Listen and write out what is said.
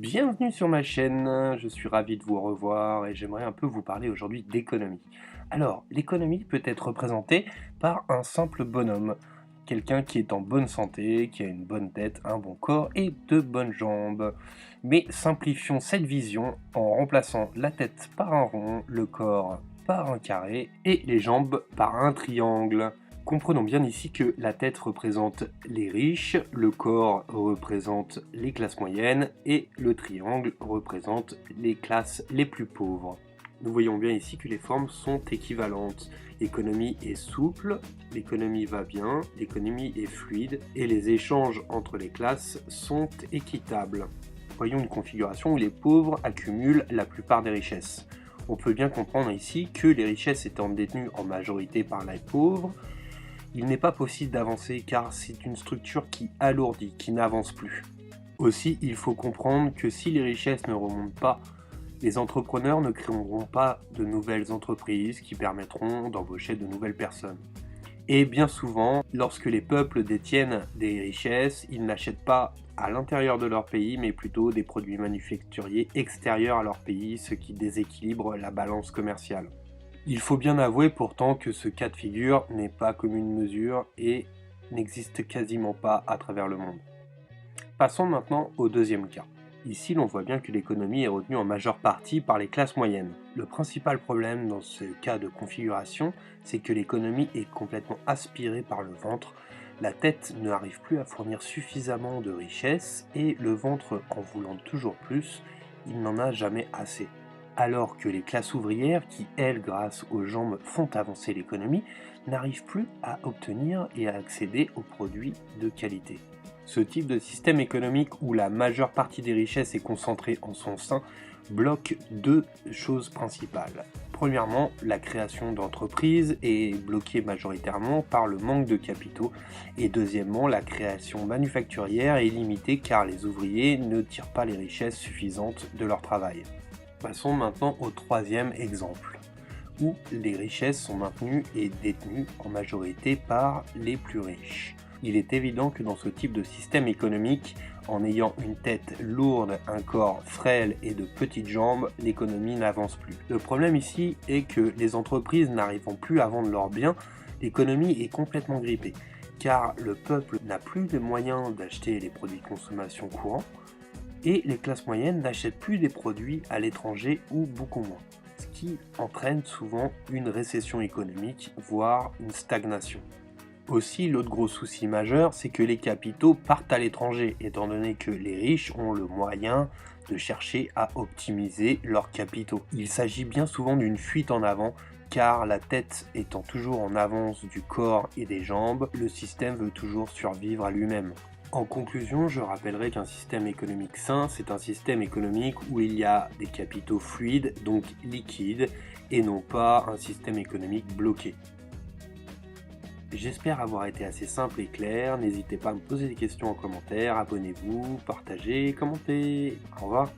Bienvenue sur ma chaîne, je suis ravi de vous revoir et j'aimerais un peu vous parler aujourd'hui d'économie. Alors, l'économie peut être représentée par un simple bonhomme, quelqu'un qui est en bonne santé, qui a une bonne tête, un bon corps et de bonnes jambes. Mais simplifions cette vision en remplaçant la tête par un rond, le corps par un carré et les jambes par un triangle. Comprenons bien ici que la tête représente les riches, le corps représente les classes moyennes et le triangle représente les classes les plus pauvres. Nous voyons bien ici que les formes sont équivalentes. L'économie est souple, l'économie va bien, l'économie est fluide et les échanges entre les classes sont équitables. Voyons une configuration où les pauvres accumulent la plupart des richesses. On peut bien comprendre ici que les richesses étant détenues en majorité par les pauvres, il n'est pas possible d'avancer car c'est une structure qui alourdit, qui n'avance plus. Aussi, il faut comprendre que si les richesses ne remontent pas, les entrepreneurs ne créeront pas de nouvelles entreprises qui permettront d'embaucher de nouvelles personnes. Et bien souvent, lorsque les peuples détiennent des richesses, ils n'achètent pas à l'intérieur de leur pays, mais plutôt des produits manufacturiers extérieurs à leur pays, ce qui déséquilibre la balance commerciale. Il faut bien avouer pourtant que ce cas de figure n'est pas commune mesure et n'existe quasiment pas à travers le monde. Passons maintenant au deuxième cas. Ici, l'on voit bien que l'économie est retenue en majeure partie par les classes moyennes. Le principal problème dans ce cas de configuration, c'est que l'économie est complètement aspirée par le ventre. La tête n'arrive plus à fournir suffisamment de richesses et le ventre, en voulant toujours plus, il n'en a jamais assez. Alors que les classes ouvrières, qui elles, grâce aux jambes, font avancer l'économie, n'arrivent plus à obtenir et à accéder aux produits de qualité. Ce type de système économique où la majeure partie des richesses est concentrée en son sein bloque deux choses principales. Premièrement, la création d'entreprises est bloquée majoritairement par le manque de capitaux et deuxièmement, la création manufacturière est limitée car les ouvriers ne tirent pas les richesses suffisantes de leur travail. Passons maintenant au troisième exemple, où les richesses sont maintenues et détenues en majorité par les plus riches. Il est évident que dans ce type de système économique, en ayant une tête lourde, un corps frêle et de petites jambes, l'économie n'avance plus. Le problème ici est que les entreprises n'arrivant plus à vendre leurs biens, l'économie est complètement grippée, car le peuple n'a plus les moyens d'acheter les produits de consommation courants, et les classes moyennes n'achètent plus des produits à l'étranger ou beaucoup moins, ce qui entraîne souvent une récession économique, voire une stagnation. Aussi, l'autre gros souci majeur, c'est que les capitaux partent à l'étranger, étant donné que les riches ont le moyen de chercher à optimiser leurs capitaux. Il s'agit bien souvent d'une fuite en avant, car la tête étant toujours en avance du corps et des jambes, le système veut toujours survivre à lui-même. En conclusion, je rappellerai qu'un système économique sain, c'est un système économique où il y a des capitaux fluides, donc liquides, et non pas un système économique bloqué. J'espère avoir été assez simple et clair, n'hésitez pas à me poser des questions en commentaire, abonnez-vous, partagez, commentez, au revoir.